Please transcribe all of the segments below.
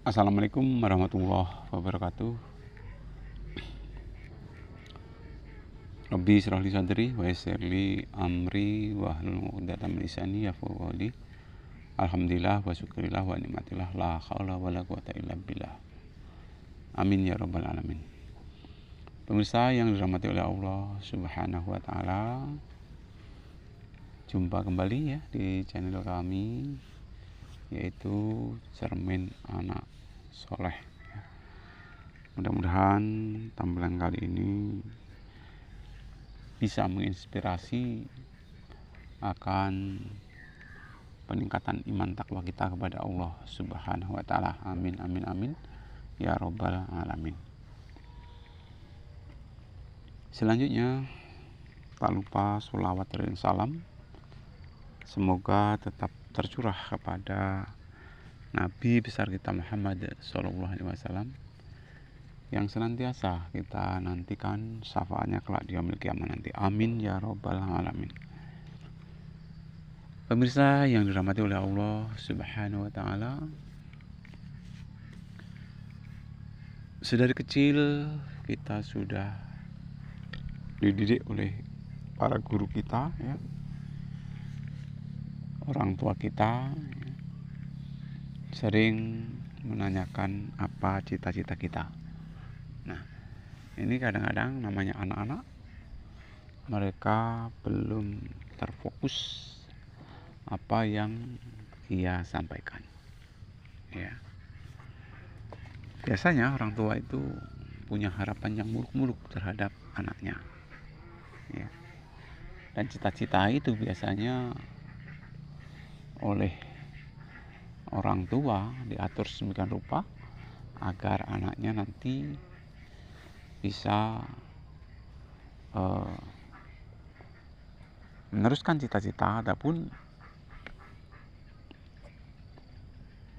Assalamualaikum warahmatullahi wabarakatuh. Rabbi shrah li sadri wa yassir li amri wahlul 'uqdatam min lisani yafqahu qawli. Alhamdulillah wa syukurillah wa nikmatillah la haula wala quwata illa billah. Amin ya rabbal alamin. Pemirsa yang dirahmati oleh Allah Subhanahu wa taala, jumpa kembali ya di channel kami, yaitu Cermin Anak Soleh. Mudah-mudahan tampilan kali ini bisa menginspirasi akan peningkatan iman takwa kita kepada Allah Subhanahu wa taala. Amin amin amin ya rabbal alamin. Selanjutnya, tak lupa sholawat dan salam semoga tetap tercurah kepada Nabi besar kita Muhammad Sallallahu Alaihi Wasallam yang senantiasa kita nantikan syafaatnya kelak di yaumil kiamat nanti. Amin ya rabbal alamin. Pemirsa yang dirahmati oleh Allah Subhanahu wa taala, sedari kecil kita sudah dididik oleh para guru kita ya, orang tua kita ya, sering menanyakan apa cita-cita kita. Nah, ini kadang-kadang namanya anak-anak, mereka belum terfokus apa yang ia sampaikan ya. Biasanya orang tua itu punya harapan yang muluk-muluk terhadap anaknya ya. Dan cita-cita itu biasanya oleh orang tua diatur sedemikian rupa agar anaknya nanti bisa meneruskan cita-cita ataupun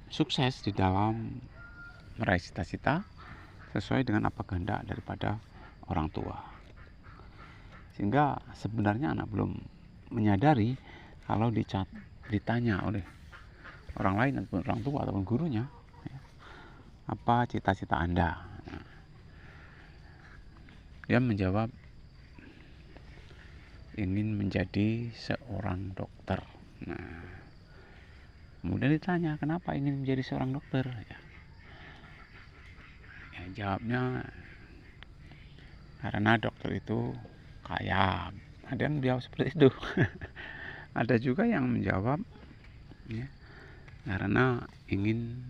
sukses di dalam meraih cita-cita sesuai dengan apa kehendak daripada orang tua. Sehingga sebenarnya anak belum menyadari kalau ditanya oleh orang lain ataupun orang tua ataupun gurunya ya, apa cita-cita Anda? Nah, dia menjawab ingin menjadi seorang dokter. Nah, kemudian ditanya kenapa ingin menjadi seorang dokter ya, jawabnya karena dokter itu kaya. Ada yang menjawab seperti itu. Ada juga yang menjawab ya, karena ingin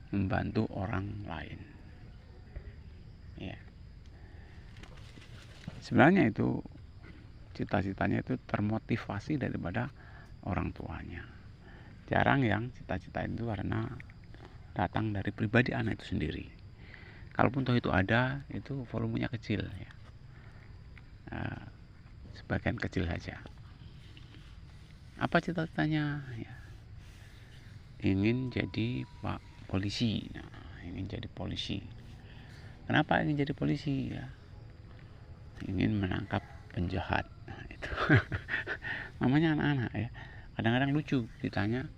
membantu orang lain ya. Sebenarnya itu cita-citanya itu termotivasi daripada orang tuanya. Jarang yang cita-cita itu karena datang dari pribadi anak itu sendiri. Kalaupun toh itu ada, itu volumenya kecil ya. Sebagian kecil saja. Apa cita-citanya ya? Ingin jadi Pak Polisi. Nah, ingin jadi polisi. Kenapa ingin jadi polisi ya? Ingin menangkap penjahat. Nah, itu namanya anak-anak ya. Kadang-kadang lucu ditanya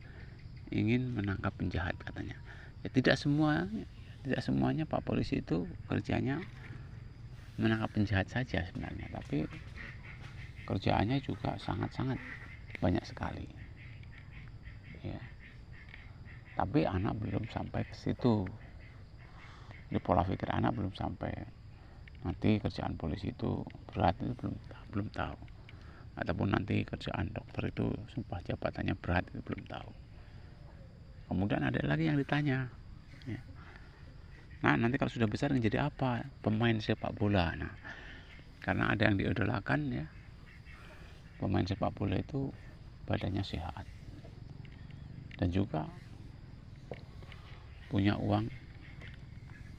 ingin menangkap penjahat katanya. Ya tidak semuanya Pak Polisi itu kerjanya menangkap penjahat saja sebenarnya, tapi kerjaannya juga sangat-sangat banyak sekali ya. Tapi anak belum sampai ke situ, di pola pikir anak belum sampai nanti kerjaan polisi itu berat, itu belum tahu, ataupun nanti kerjaan dokter itu sumpah jabatannya berat, itu belum tahu. Kemudian ada lagi yang ditanya ya, nah nanti kalau sudah besar jadi apa? Pemain sepak bola. Nah, karena ada yang diidolakan ya, pemain sepak bola itu badannya sehat dan juga punya uang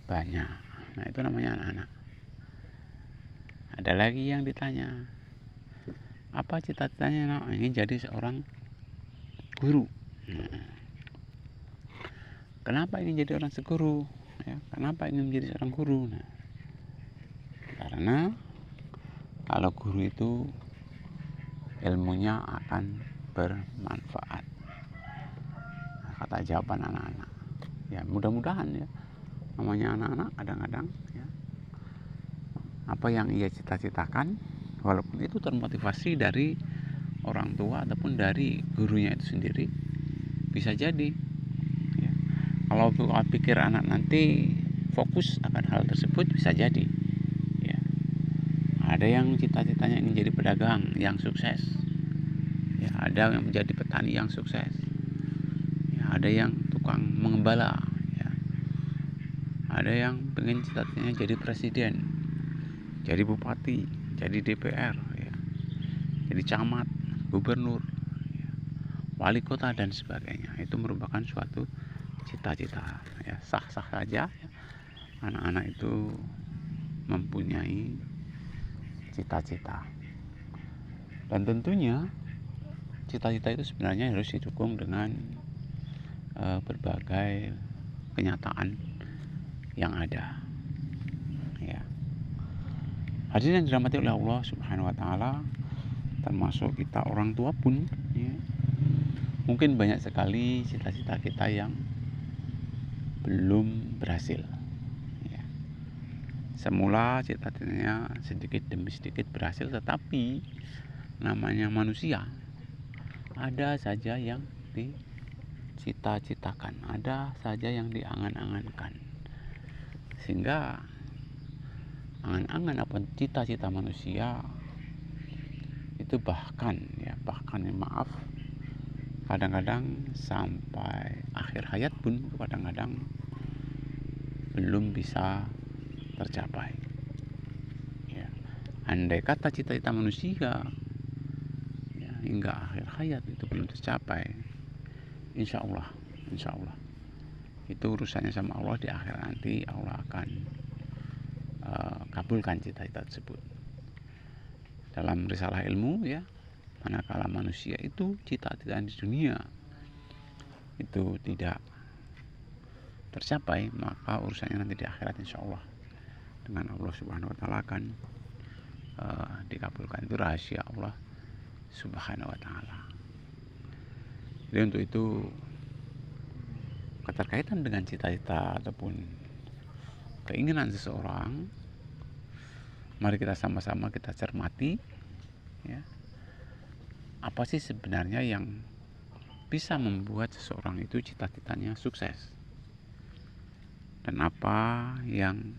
banyak. Nah, itu namanya anak-anak. Ada lagi yang ditanya, apa cita-citanya? Nah, ingin jadi seorang guru. Nah, kenapa ingin jadi orang guru? Ya, kenapa ingin menjadi seorang guru? Nah, karena kalau guru itu ilmunya akan bermanfaat. Nah, kata jawaban anak-anak. Ya mudah-mudahan ya, namanya anak-anak kadang-kadang ya, apa yang ia cita-citakan, walaupun itu termotivasi dari orang tua ataupun dari gurunya itu sendiri, bisa jadi ya. Kalau pikir anak nanti fokus akan hal tersebut, bisa jadi ya. Ada yang cita-citanya ingin jadi pedagang yang sukses ya, ada yang menjadi petani yang sukses ya, ada yang tukang mengembala ya, ada yang pengen cita-citanya jadi presiden, jadi bupati, jadi DPR ya, jadi camat, gubernur ya, wali kota dan sebagainya. Itu merupakan suatu cita-cita ya, sah-sah saja ya, anak-anak itu mempunyai cita-cita. Dan tentunya cita-cita itu sebenarnya harus didukung dengan berbagai kenyataan yang ada ya. Hadirin yang dirahmati oleh Allah Subhanahu wa taala, termasuk kita orang tua pun ya, mungkin banyak sekali cita-cita kita yang belum berhasil ya. Semula cita-citanya sedikit demi sedikit berhasil, tetapi namanya manusia, ada saja yang dicita-citakan, ada saja yang diangan-angankan, sehingga angan-angan apa cita-cita manusia itu bahkan maaf, kadang-kadang sampai akhir hayat pun kadang-kadang belum bisa tercapai ya. Andai kata cita-cita manusia ya, hingga akhir hayat itu belum tercapai, insya Allah itu urusannya sama Allah. Di akhir nanti Allah akan kabulkan cita-cita tersebut. Dalam risalah ilmu ya, manakala manusia itu cita-cita di dunia itu tidak tercapai, maka urusannya nanti di akhirat insya Allah dengan Allah Subhanahu wa taala akan dikabulkan. Itu rahasia Allah Subhanahu wa taala. Jadi untuk itu, keterkaitan dengan cita-cita ataupun keinginan seseorang, mari kita sama-sama kita cermati ya, apa sih sebenarnya yang bisa membuat seseorang itu cita-citanya sukses, dan apa yang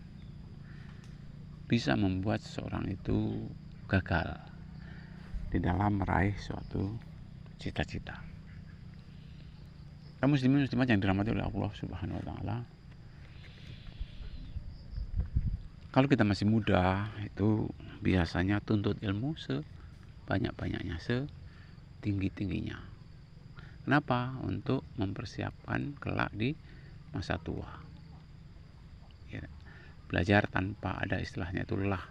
bisa membuat seseorang itu gagal di dalam meraih suatu cita-cita. Kaum muslimin muslimat yang dirahmati oleh Allah Subhanahu wa taala, kalau kita masih muda itu biasanya tuntut ilmu sebanyak-banyaknya, setinggi-tingginya. Kenapa? Untuk mempersiapkan kelak di masa tua ya. Belajar tanpa ada istilahnya itu lelah,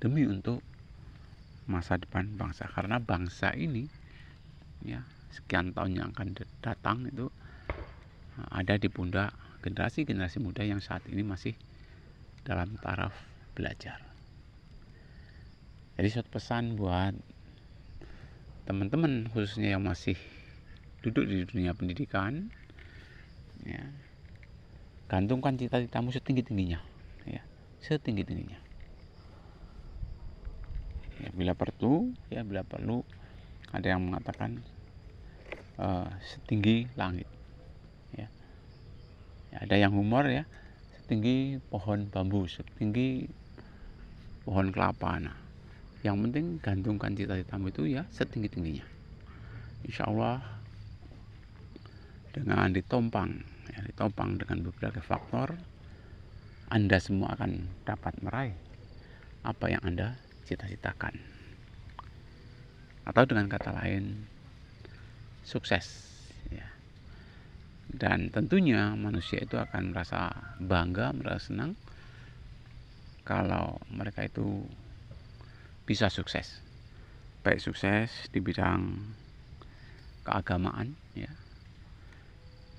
demi untuk masa depan bangsa. Karena bangsa ini ya, sekian tahun yang akan datang itu ada di pundak generasi muda yang saat ini masih dalam taraf belajar. Jadi suatu pesan buat teman-teman khususnya yang masih duduk di dunia pendidikan ya, gantungkan cita-citamu setinggi-tingginya ya, setinggi-tingginya ya. Bila perlu ada yang mengatakan setinggi langit ya. Ada yang humor ya, setinggi pohon bambu, setinggi pohon kelapa. Nah, yang penting gantungkan cita-citamu itu ya setinggi-tingginya. Insya Allah dengan ditopang dengan beberapa faktor, Anda semua akan dapat meraih apa yang Anda cita-citakan. Atau dengan kata lain, sukses ya. Dan tentunya manusia itu akan merasa bangga, merasa senang kalau mereka itu bisa sukses. Baik sukses di bidang keagamaan ya,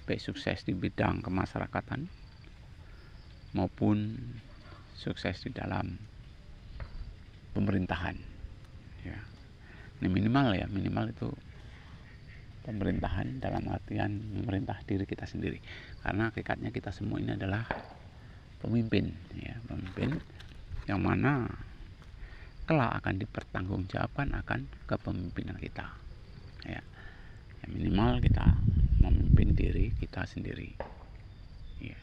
baik sukses di bidang kemasyarakatan, maupun sukses di dalam pemerintahan ya. Ini minimal itu pemerintahan dalam artian memerintah diri kita sendiri, karena hakikatnya kita semua ini adalah pemimpin, ya, pemimpin yang mana kelak akan dipertanggungjawabkan akan kepemimpinan kita, ya. Ya, minimal kita memimpin diri kita sendiri, ya.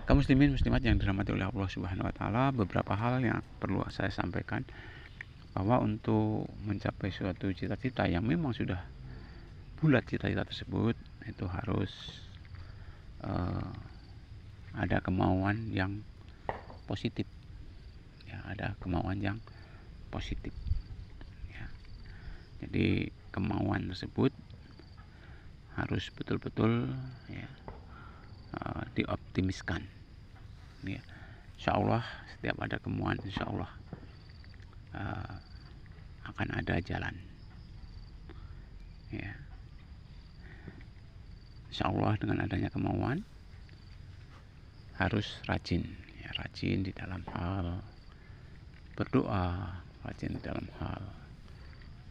Kaum muslimin muslimat yang dirahmati oleh Allah Subhanahu wa taala, beberapa hal yang perlu saya sampaikan, bahwa untuk mencapai suatu cita-cita yang memang sudah bulat cita-cita tersebut, itu harus ada kemauan yang positif, ya, ada kemauan yang positif, ya. Jadi kemauan tersebut harus betul-betul, ya, dioptimiskan, ya. Insya Allah setiap ada kemauan, insya Allah akan ada jalan, ya. Insya Allah dengan adanya kemauan harus rajin, ya, rajin di dalam hal berdoa, rajin di dalam hal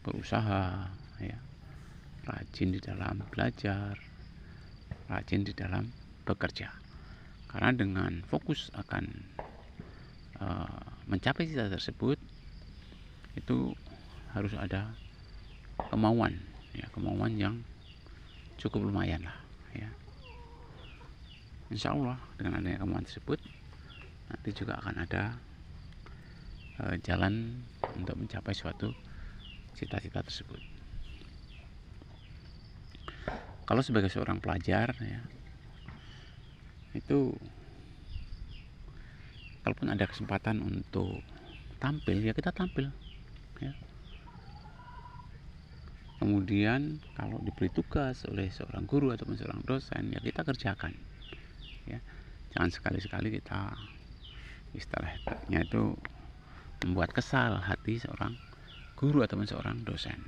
berusaha, ya, rajin di dalam belajar, rajin di dalam bekerja. Karena dengan fokus akan mencapai cita tersebut, itu harus ada kemauan, ya, kemauan yang cukup lumayan lah, ya. Insya Allah dengan adanya kemauan tersebut nanti juga akan ada jalan untuk mencapai suatu cita-cita tersebut. Kalau sebagai seorang pelajar, ya, itu kalaupun ada kesempatan untuk tampil, ya kita tampil, ya. Kemudian kalau diberi tugas oleh seorang guru ataupun seorang dosen, ya kita kerjakan, ya. Jangan sekali-sekali kita istilahnya itu membuat kesal hati seorang guru ataupun seorang dosen,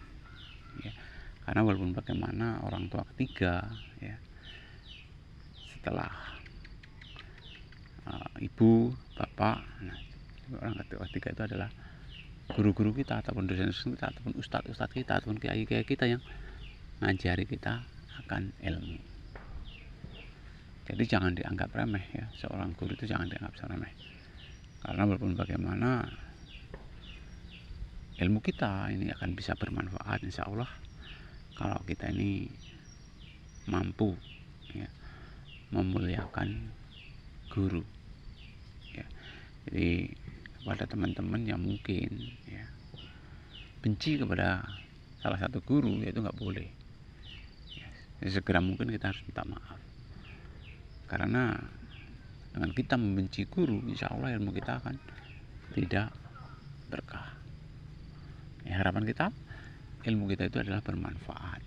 ya. Karena walaupun bagaimana orang tua ketiga, ya, setelah ibu, bapak, nah, orang ketiga itu adalah guru-guru kita ataupun dosen kita ataupun ustadz kita ataupun kiai-kiai kita yang ngajari kita akan ilmu. Jadi jangan dianggap remeh, ya, seorang guru itu jangan dianggap remeh, karena walaupun bagaimana ilmu kita ini akan bisa bermanfaat insya Allah kalau kita ini mampu, ya, memuliakan guru, ya. Jadi kepada teman-teman yang mungkin, ya, benci kepada salah satu guru, ya, itu nggak boleh, ya. Segera mungkin kita harus minta maaf, karena dengan kita membenci guru, insya Allah ilmu kita akan tidak berkah, ya. Harapan kita ilmu kita itu adalah bermanfaat,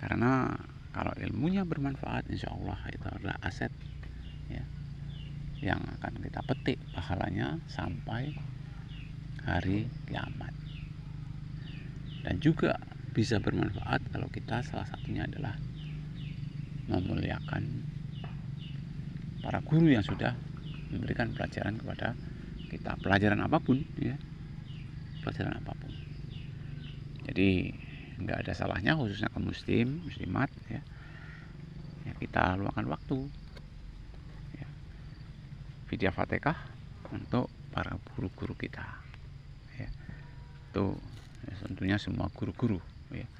karena kalau ilmunya bermanfaat, insya Allah itu adalah aset, ya, yang akan kita petik pahalanya sampai hari kiamat. Dan juga bisa bermanfaat kalau kita salah satunya adalah memuliakan para guru yang sudah memberikan pelajaran kepada kita, pelajaran apapun, ya, pelajaran apapun. Jadi nggak ada salahnya khususnya kaum muslim muslimat, ya, ya, kita luangkan waktu, ya, video Fatihah untuk para guru-guru kita, ya. Itu, ya, tentunya semua guru-guru, ya,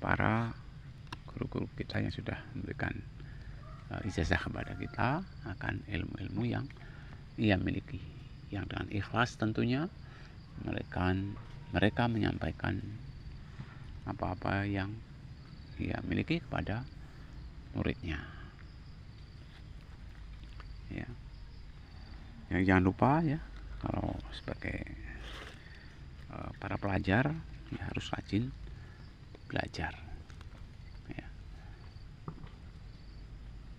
para guru-guru kita yang sudah memberikan ijazah kepada kita akan ilmu-ilmu yang ia miliki, yang dengan ikhlas tentunya mereka menyampaikan apa-apa yang ia miliki kepada muridnya, ya. Yang jangan lupa, ya, kalau sebagai para pelajar, ya, harus rajin belajar, ya.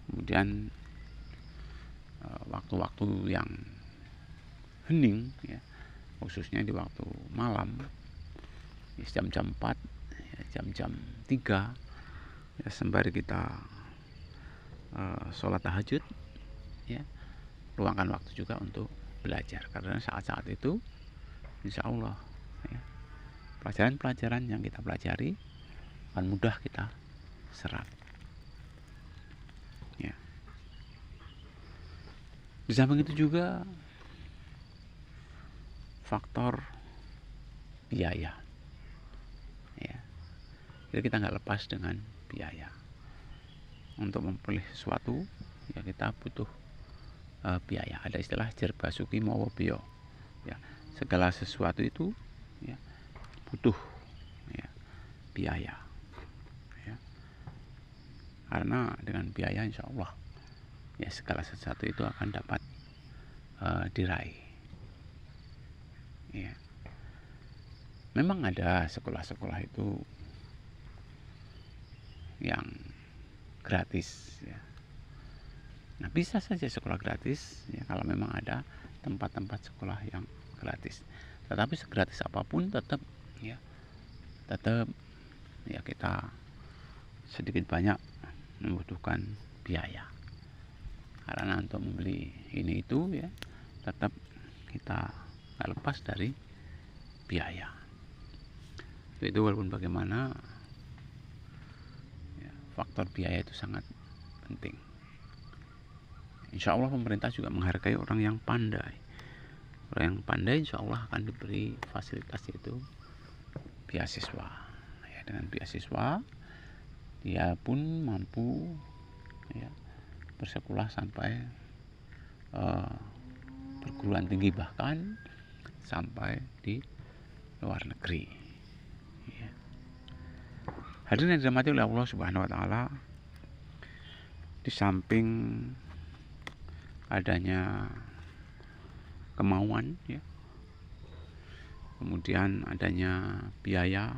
Kemudian waktu-waktu yang hening, ya, khususnya di waktu malam, ya, jam-jam 4, ya, jam-jam 3, ya, sembari kita sholat tahajud, ya, luangkan waktu juga untuk belajar, karena saat-saat itu insya Allah, ya, pelajaran-pelajaran yang kita pelajari akan mudah kita serap. Ya. Di samping itu juga faktor biaya. Ya. Jadi kita nggak lepas dengan biaya. Untuk membeli sesuatu, ya kita butuh biaya. Ada istilah jerbasuki mawa biyo. Ya, segala sesuatu itu ya butuh ya biaya. Ya. Karena dengan biaya insya Allah ya segala sesuatu itu akan dapat diraih. Ya. Memang ada sekolah-sekolah itu yang gratis ya. Nah, bisa saja sekolah gratis ya kalau memang ada tempat-tempat sekolah yang gratis. Tetapi segratis apapun tetap ya kita sedikit banyak membutuhkan biaya. Karena untuk membeli ini itu ya tetap kita nggak lepas dari biaya. Itu walaupun bagaimana ya, faktor biaya itu sangat penting. Insya Allah pemerintah juga menghargai orang yang pandai. Orang yang pandai insya Allah akan diberi fasilitas itu beasiswa. Ya, dengan beasiswa dia pun mampu ya, bersekolah sampai perguruan tinggi, bahkan sampai di luar negeri. Ya. Hadirin yang dirahmati oleh Allah Subhanahu wa taala, di samping adanya kemauan ya, kemudian adanya biaya,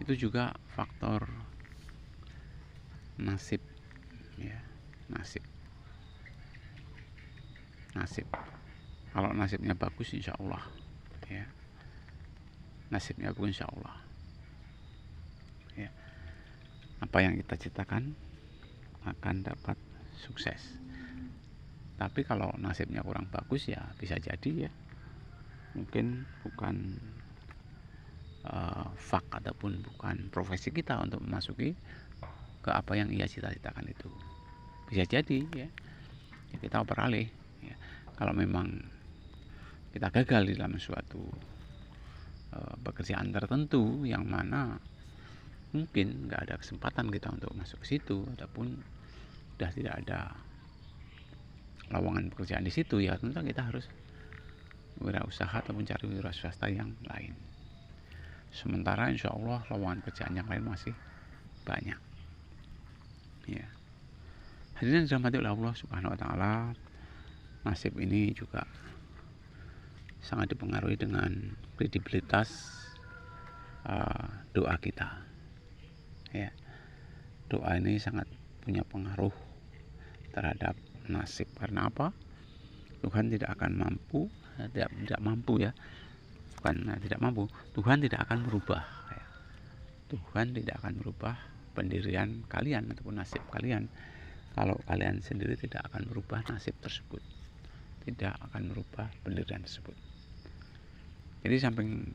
itu juga faktor nasib ya, nasib. Kalau nasibnya bagus insya Allah ya, nasibnya bagus insya Allah ya, apa yang kita ciptakan akan dapat sukses. Tapi kalau nasibnya kurang bagus ya bisa jadi ya mungkin bukan fak ataupun bukan profesi kita untuk memasuki ke apa yang ia cita-citakan itu. Bisa jadi ya kita beralih ya. Kalau memang kita gagal di dalam suatu pekerjaan tertentu yang mana mungkin nggak ada kesempatan kita untuk masuk ke situ ataupun sudah tidak ada lowongan pekerjaan di situ, ya tentu kita harus berwirausaha atau mencari wira swasta yang lain. Sementara insya Allah lowongan pekerjaan yang lain masih banyak. Ya. Hadirin dirahmati oleh Allah Subhanahu wa taala, nasib ini juga sangat dipengaruhi dengan kredibilitas doa kita. Ya. Doa ini sangat punya pengaruh terhadap nasib. Karena apa? Tuhan tidak akan mampu, tidak mampu ya, bukan tidak mampu, Tuhan tidak akan merubah ya. Tuhan tidak akan merubah pendirian kalian ataupun nasib kalian kalau kalian sendiri tidak akan merubah nasib tersebut, tidak akan merubah pendirian tersebut. Jadi samping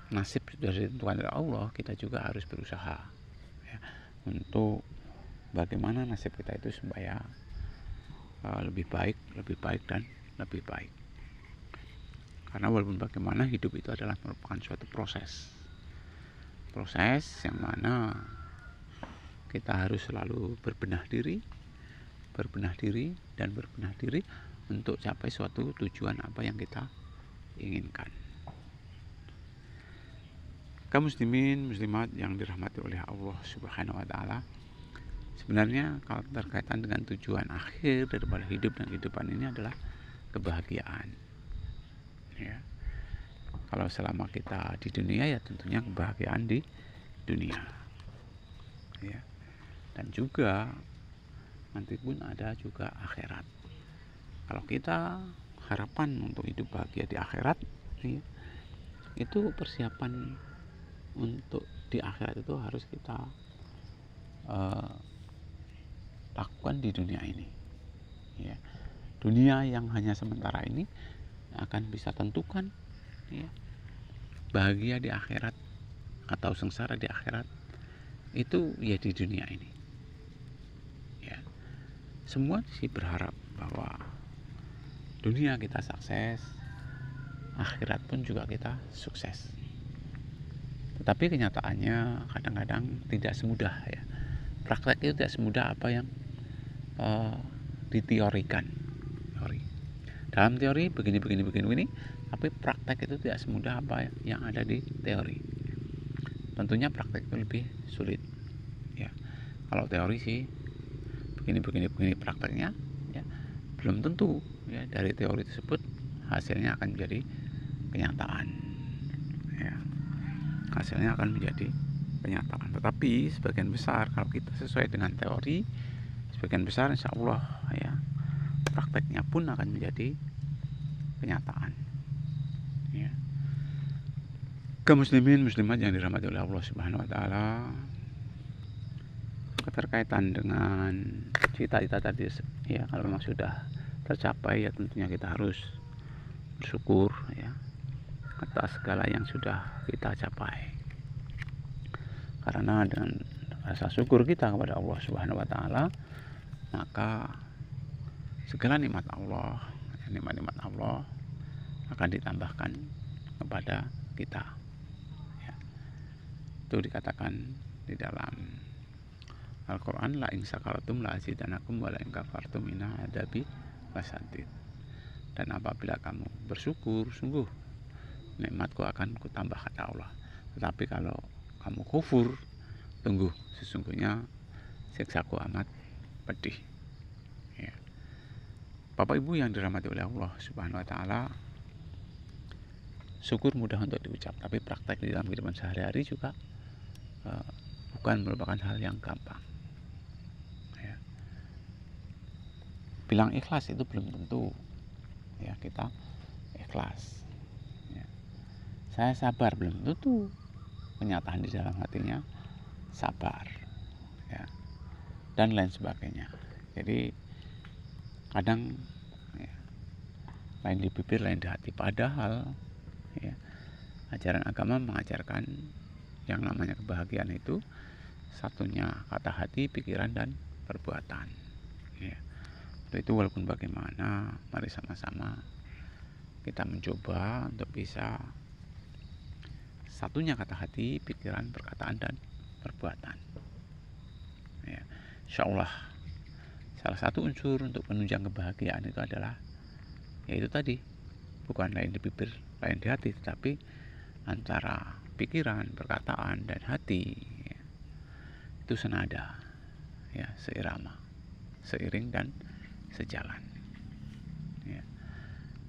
nasib sudah ditentukan oleh Allah, kita juga harus berusaha ya, untuk bagaimana nasib kita itu supaya lebih baik dan lebih baik. Karena walaupun bagaimana hidup itu adalah merupakan suatu proses yang mana kita harus selalu berbenah diri untuk capai suatu tujuan apa yang kita inginkan. Kaum muslimin muslimat yang dirahmati oleh Allah Subhanahu wa taala, sebenarnya kalau berkaitan dengan tujuan akhir daripada hidup dan kehidupan ini adalah kebahagiaan. Ya. Kalau selama kita di dunia ya tentunya kebahagiaan di dunia. Ya. Dan juga nanti pun ada juga akhirat. Kalau kita harapan untuk hidup bahagia di akhirat, ya, itu persiapan untuk di akhirat itu harus kita lakukan di dunia ini. Ya. Dunia yang hanya sementara ini akan bisa tentukan ya, bahagia di akhirat atau sengsara di akhirat itu ya di dunia ini ya. Semua sih berharap bahwa dunia kita sukses, akhirat pun juga kita sukses. Tetapi kenyataannya kadang-kadang tidak semudah ya. Praktek itu tidak semudah apa yang diteorikan. Dalam teori begini, tapi praktek itu tidak semudah apa yang ada di teori. Tentunya praktek itu lebih sulit ya. Kalau teori sih begini prakteknya ya, belum tentu ya dari teori tersebut hasilnya akan menjadi kenyataan ya. Hasilnya akan menjadi kenyataan. Tetapi sebagian besar kalau kita sesuai dengan teori, sebagian besar insya Allah ya prakteknya pun akan menjadi kenyataan ya. Kaum muslimin muslimat yang dirahmati oleh Allah Subhanahu wa taala, keterkaitan dengan cita-cita tadi ya, kalau memang sudah tercapai ya tentunya kita harus bersyukur ya atas segala yang sudah kita capai. Karena dengan rasa syukur kita kepada Allah Subhanahu wa taala, maka segala nikmat Allah, nikmat-nikmat Allah akan ditambahkan kepada kita ya. Itu dikatakan di dalam Al-Quran, la in syakartum la azidanakum wa la in kafartum inna adabi lasyadid. Dan apabila kamu bersyukur, sungguh nikmatku akan kutambah kata Allah. Tetapi kalau kamu kufur, tunggu, sesungguhnya siksaku amat pedih ya. Bapak Ibu yang dirahmati oleh Allah Subhanahu wa taala, syukur mudah untuk diucap, tapi praktek di dalam kehidupan sehari-hari juga bukan merupakan hal yang gampang ya. Bilang ikhlas itu belum tentu ya kita ikhlas ya. Saya sabar belum tentu kenyataan di dalam hatinya sabar ya, dan lain sebagainya. Jadi kadang ya, lain di bibir lain di hati, padahal ya, ajaran agama mengajarkan yang namanya kebahagiaan itu satunya kata hati, pikiran, dan perbuatan ya. Itu walaupun bagaimana, mari sama-sama kita mencoba untuk bisa satunya kata hati, pikiran, perkataan, dan perbuatan ya. Insya Allah salah satu unsur untuk menunjang kebahagiaan itu adalah yaitu tadi, bukan lain di bibir lain di hati, tetapi antara pikiran, perkataan, dan hati ya, itu senada ya, seirama, seiring, dan sejalan ya.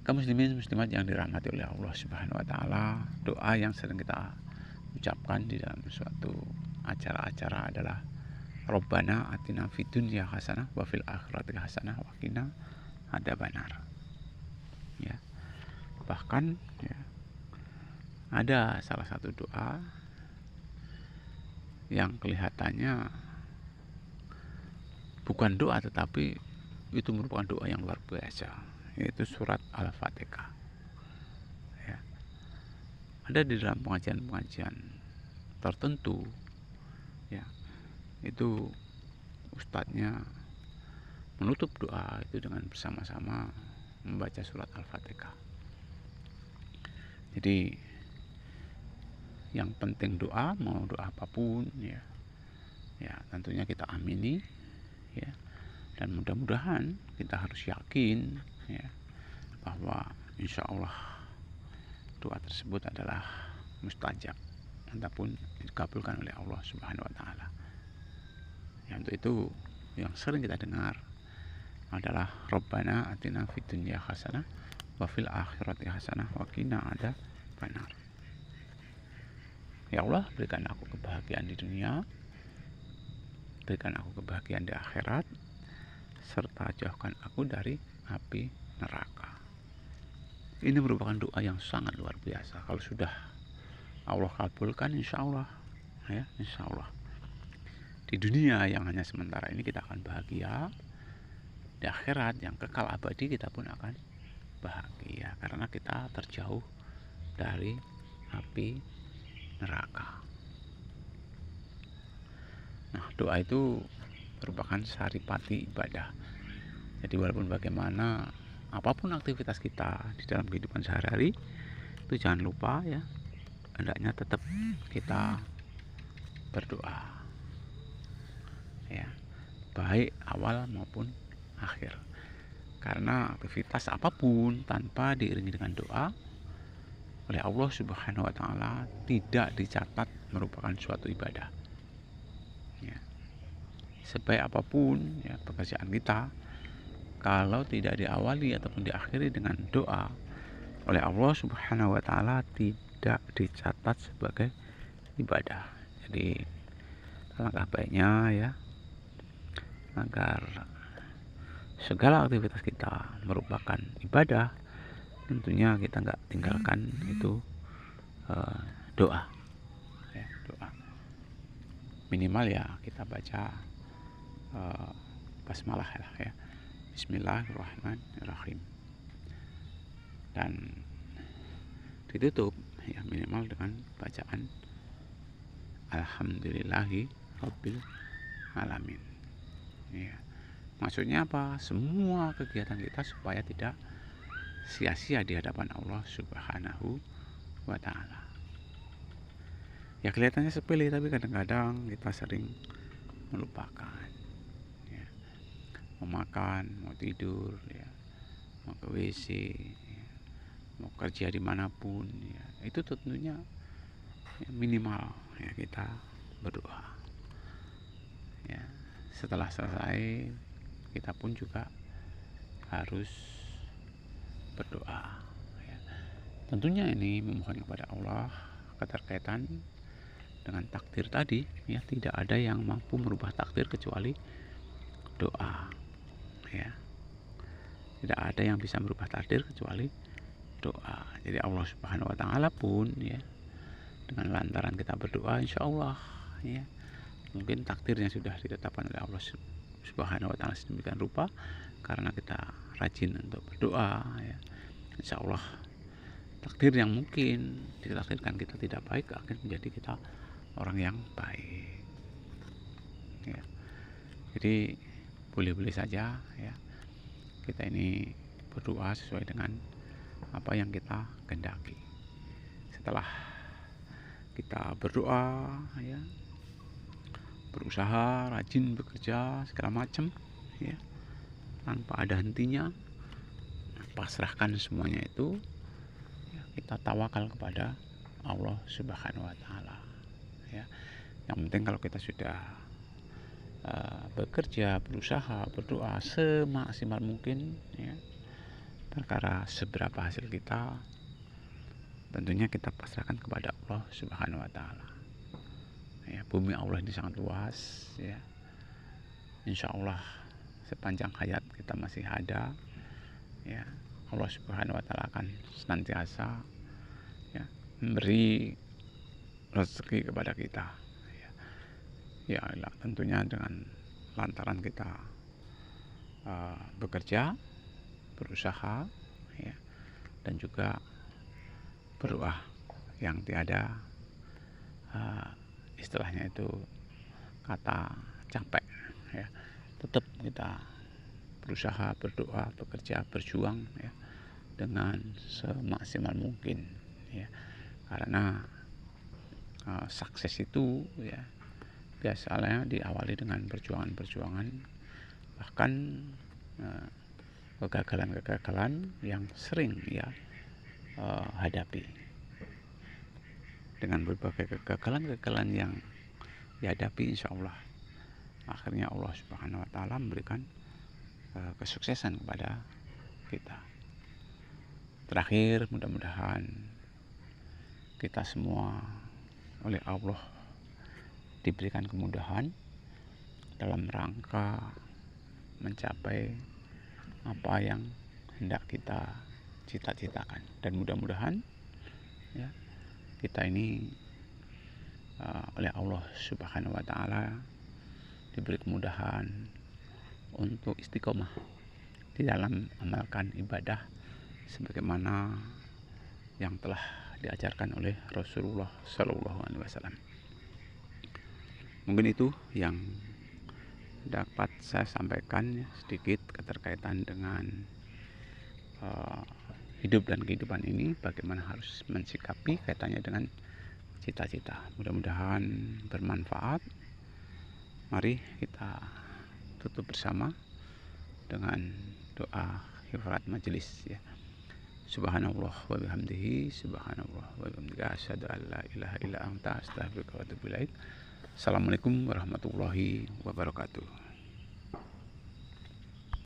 Kaum muslimin muslimat yang dirahmati oleh Allah Subhanahu wa taala, doa yang sering kita ucapkan di dalam suatu acara-acara adalah Rabbana atina fid dunya hasanah wa fil akhirati hasanah wa qina adzabannar ya. Bahkan ya, ada salah satu doa yang kelihatannya bukan doa tetapi itu merupakan doa yang luar biasa, yaitu surat Al-Fatihah ya. Ada di dalam pengajian-pengajian tertentu ya, itu ustadznya menutup doa itu dengan bersama-sama membaca surat Al-Fatihah. Jadi yang penting doa, mau doa apapun ya, ya tentunya kita amini ya, dan mudah-mudahan kita harus yakin ya bahwa insya Allah doa tersebut adalah mustajab ataupun dikabulkan oleh Allah Subhanahu wa taala. Ya, untuk itu yang sering kita dengar adalah Rabbana atina fid dunya hasanah wa fil akhirati hasanah wa qina adzabannar. Ya Allah, berikan aku kebahagiaan di dunia, berikan aku kebahagiaan di akhirat, serta jauhkan aku dari api neraka. Ini merupakan doa yang sangat luar biasa. Kalau sudah Allah kabulkan, insya Allah ya, insya Allah di dunia yang hanya sementara ini kita akan bahagia, di akhirat yang kekal abadi kita pun akan bahagia karena kita terjauh dari api neraka. Nah, doa itu merupakan saripati ibadah. Jadi walaupun bagaimana, apapun aktivitas kita di dalam kehidupan sehari-hari, itu jangan lupa ya, hendaknya tetap kita berdoa ya, baik awal maupun akhir. Karena aktivitas apapun tanpa diiringi dengan doa oleh Allah Subhanahu wa taala tidak dicatat merupakan suatu ibadah. Ya. Sebaik apapun ya pekerjaan kita, kalau tidak diawali ataupun diakhiri dengan doa oleh Allah Subhanahu wa taala tidak dicatat sebagai ibadah. Jadi alangkah baiknya ya, agar segala aktivitas kita merupakan ibadah, tentunya kita nggak tinggalkan itu doa ya, doa minimal ya kita baca basmalah ya, Bismillahirrahmanirrahim, dan ditutup ya minimal dengan bacaan Alhamdulillahi Rabbil Alamin ya. Maksudnya apa? Semua kegiatan kita supaya tidak sia-sia di hadapan Allah Subhanahu wa taala. Ya kelihatannya sepele, tapi kadang-kadang kita sering melupakan ya. Mau makan, mau tidur ya, mau ke WC ya, mau kerja dimanapun ya, itu tentunya ya, minimal ya kita berdoa ya. Setelah selesai kita pun juga harus berdoa ya. Tentunya ini memohon kepada Allah keterkaitan dengan takdir tadi ya, tidak ada yang mampu merubah takdir kecuali doa ya. Tidak ada yang bisa merubah takdir kecuali doa. Jadi Allah Subhanahu wa taala pun ya, dengan lantaran kita berdoa, insya Allah ya, mungkin takdirnya sudah ditetapkan oleh Allah Subhanahu wa taala sedemikian rupa karena kita rajin untuk berdoa ya. Insya Allah takdir yang mungkin ditakdirkan kita tidak baik akan menjadi kita orang yang baik ya. Jadi boleh-boleh saja ya kita ini berdoa sesuai dengan apa yang kita kehendaki. Setelah kita berdoa ya, berusaha rajin bekerja segala macam ya, tanpa ada hentinya, pasrahkan semuanya itu ya, kita tawakal kepada Allah Subhanahu wa taala ya. Yang penting kalau kita sudah bekerja, berusaha, berdoa semaksimal mungkin ya, perkara seberapa hasil kita tentunya kita pasrahkan kepada Allah Subhanahu wa taala ya. Bumi Allah ini sangat luas ya, insya Allah sepanjang hayat kita masih ada ya, Allah Subhanahu wa taala akan senantiasa ya memberi rezeki kepada kita ya, tentunya dengan lantaran kita bekerja, berusaha ya, dan juga berdoa yang tiada istilahnya itu kata capek ya. Tetap kita berusaha, berdoa, bekerja, berjuang ya, dengan semaksimal mungkin ya, karena sukses itu ya biasanya diawali dengan perjuangan-perjuangan, bahkan kegagalan-kegagalan yang sering ya hadapi. Dengan berbagai kegagalan-kegagalan yang dihadapi, insya Allah akhirnya Allah Subhanahu wa taala memberikan kesuksesan kepada kita. Terakhir, mudah-mudahan kita semua oleh Allah diberikan kemudahan dalam rangka mencapai apa yang hendak kita cita-citakan, dan mudah-mudahan ya, kita ini oleh Allah Subhanahu wa taala diberi kemudahan untuk istiqomah di dalam amalkan ibadah sebagaimana yang telah diajarkan oleh Rasulullah Shallallahu Alaihi Wasallam. Mungkin itu yang dapat saya sampaikan sedikit keterkaitan dengan hidup dan kehidupan ini, bagaimana harus mensikapi kaitannya dengan cita-cita. Mudah-mudahan bermanfaat. Mari kita tutup bersama dengan doa kifaraat majelis ya. Subhanallah wa bihamdihi, subhanallah wa bihamdihi, asyhadu an la ilaha illa anta, astaghfiruka wa atubu ilaik. Assalamualaikum warahmatullahi wabarakatuh.